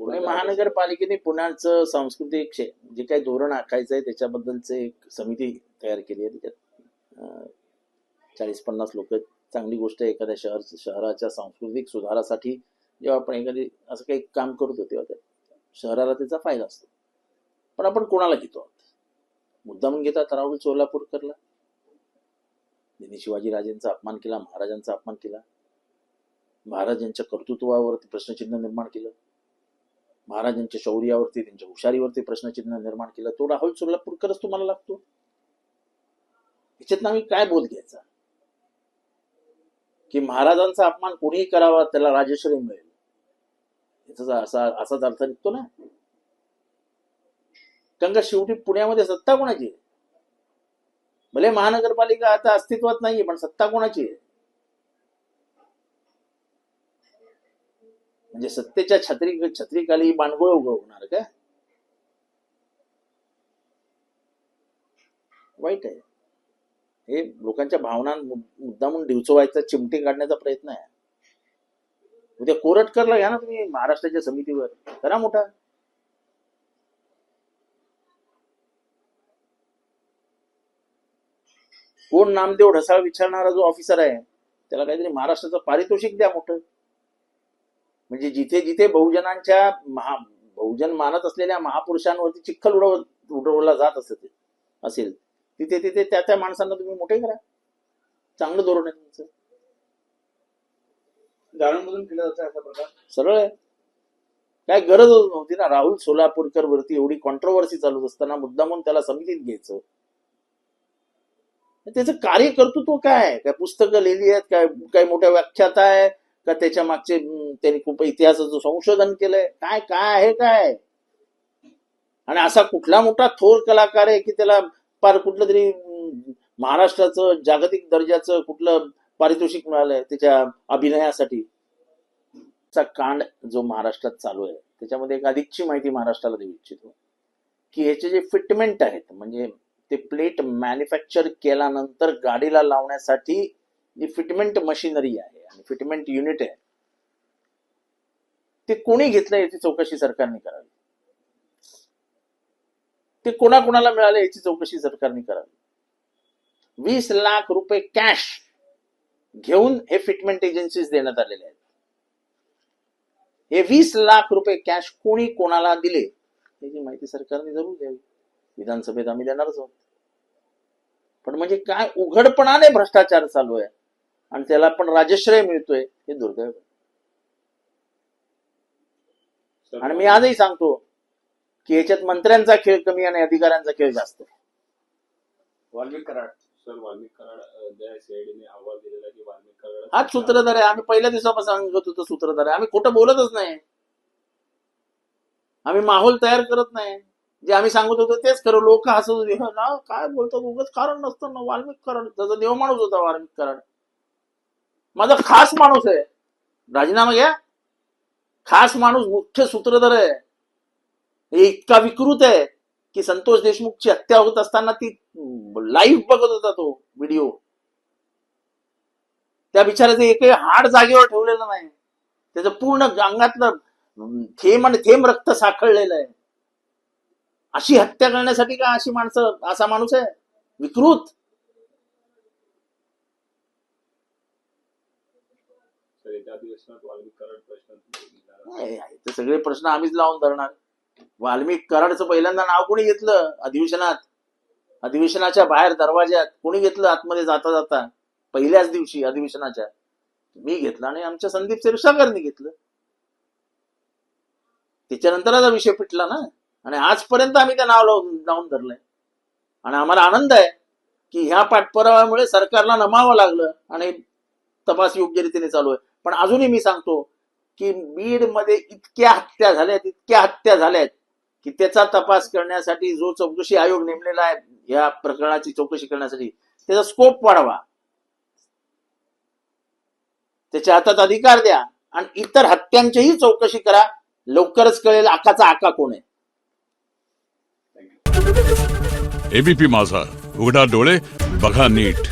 महानगरपालिकेने पुण्याचं सांस्कृतिक जे काही धोरण आखायचं आहे त्याच्याबद्दलचे एक समिती तयार केली आहे. त्याच्यात 40-50 लोक. चांगली गोष्ट आहे. एखाद्या शहराच्या सांस्कृतिक सुधारासाठी जेव्हा आपण एखादी असं काही काम करतो तेव्हा त्या शहराला त्याचा फायदा असतो. पण आपण कोणाला घेतो आहोत? मुद्दामून घेतात राहुल सोलापूरकरला. त्यांनी शिवाजीराजेंचा अपमान केला, महाराजांचा अपमान केला, महाराजांच्या कर्तृत्वावरती प्रश्नचिन्ह निर्माण केलं, महाराजांच्या शौर्यावरती त्यांच्या हुशारीवरती प्रश्नचिन्ह निर्माण केलं. तो राहुल सोलापूरकरच तुम्हाला लागतो? ह्याच्यात आम्ही काय बोध घ्यायचा की महाराजांचा अपमान कोणीही करावा त्याला राजश्री मिळेल, याचा असाच अर्थ निघतो ना. कारण का शेवटी पुण्यामध्ये सत्ता कोणाची आहे? भले महानगरपालिका आता अस्तित्वात नाहीये, पण सत्ता कोणाची आहे? म्हणजे सत्तेच्या छत्रीखाली बांडगुळ उगवणार का? वाईट आहे हे. लोकांच्या भावना मुद्दामून डिवचवायचा, चिमटे काढण्याचा प्रयत्न आहे. उद्या कोरटकरला घ्या ना तुम्ही महाराष्ट्राच्या समितीवर, करा मोठा. कोण नामदेव ढसाळ विचारणारा जो ऑफिसर आहे त्याला काहीतरी महाराष्ट्राचं पारितोषिक द्या मोठं. म्हणजे जिथे जिथे बहुजन मानत असलेल्या महापुरुषांवरती चिखल उडवला जात असेल तिथे तिथे त्या माणसांना तुम्ही मोठे करा. चांगलं धोरण आहे तुमचं. जाणून केलं जातं असा प्रकार. सरळ आहे. काय गरज नव्हती ना. राहुल सोलापूरकर वरती एवढी कॉन्ट्रोवर्सी चालू असताना मुद्दामून त्याला समितीत घ्यायचं. त्याचं कार्य कर्तृत्व काय? काय पुस्तकं लिहिली आहेत? काय मोठ्या व्याख्याता आहे का? त्याच्या मागचे त्यांनी खूप इतिहासाचं संशोधन केलंय? काय काय आहे काय? आणि असा कुठला मोठा थोर कलाकार आहे की त्याला पार कुठलं तरी महाराष्ट्राचं जागतिक दर्जाचं कुठलं पारितोषिक मिळालंय त्याच्या अभिनयासाठी? कांड जो महाराष्ट्रात चालू आहे त्याच्यामध्ये एक अधिकची माहिती महाराष्ट्राला देऊ इच्छितो की ह्याचे जे फिटमेंट आहेत, म्हणजे ते प्लेट मॅन्युफॅक्चर केल्यानंतर गाडीला लावण्यासाठी जी फिटमेंट मशिनरी आहे आणि फिटमेंट युनिट आहे ते कोणी घेतलं याची चौकशी सरकारने करावी. ते कोणाकोणाला मिळाले याची चौकशी सरकारने करावी. 20 लाख रुपये कॅश घेऊन हे फिटमेंट एजन्सीज देण्यात आलेले आहेत. हे 20 लाख रुपये कॅश कोणी कोणाला दिले याची माहिती सरकारने जरूर द्यावी. विधानसभेत आम्ही देणारच आहोत. पण म्हणजे काय उघडपणाने भ्रष्टाचार चालू आहे आणि त्याला पण राजश्रय मिळतोय हे दुर्दैव आहे. आणि मी आजही सांगतो की याच्यात मंत्र्यांचा खेळ कमी आणि अधिकाऱ्यांचा खेळ जास्त आहे. वाल्मिक कराड सीआयडीने अहवाल दिलेला की वाल्मिक कराड हाच सूत्रधार आहे. आम्ही पहिल्या दिवसापासून सांगत होतो सूत्रधार आहे. आम्ही खोटं बोलतच नाही. आम्ही माहोल तयार करत नाही. जे आम्ही सांगत होतो तेच खरं. लोक हसत होते ना, काय बोलतात उगाच कारण नसतं ना. वाल्मिक कराड त्याचा देव माणूस होता. वाल्मिक कराड माझा खास माणूस आहे. राजीनामा घ्या. खास माणूस, मुख्य सूत्रधार आहे. हे इतका विकृत आहे की संतोष देशमुखची हत्या होत असताना ती लाईव्ह बघत होता तो व्हिडिओ. त्या बिचाराचं एकही हाड जागेवर ठेवलेलं नाही. त्याचं पूर्ण अंगातलं थेंब आणि थेंब रक्त साखळलेलं आहे. अशी हत्या करण्यासाठी का अशी माणसं, असा माणूस आहे विकृत. सगळे प्रश्न आम्हीच लावून धरणार. वाल्मिक कराडचं पहिल्यांदा नाव कोणी घेतलं अधिवेशनात? अधिवेशनाच्या बाहेर दरवाज्यात कोणी घेतलं? आतमध्ये जाता जाता पहिल्याच दिवशी अधिवेशनाच्या मी घेतलं आणि आमच्या संदीप क्षीरसागरने घेतलं. त्याच्यानंतर आता विषय पिटला ना. आणि आजपर्यंत आम्ही त्या नाव लावून धरलंय. आणि आम्हाला आनंद आहे की ह्या पाठपुराव्यामुळे सरकारला नमावं लागलं आणि तपास योग्य रीतीने चालू आहे. पण अजूनही मी सांगतो की बीड मध्ये इतक्या हत्या झाल्यात की त्याचा तपास करण्यासाठी जो चौकशी आयोग नेमलेला आहे या प्रकरणाची चौकशी करण्यासाठी त्याचा स्कोप वाढवा. त्याच्या हातात अधिकार द्या आणि इतर हत्यांचीही चौकशी करा. लवकरच कळेल आकाचा आका कोण आहे. एबीपी माझा, उघडा डोळे बघा नीट.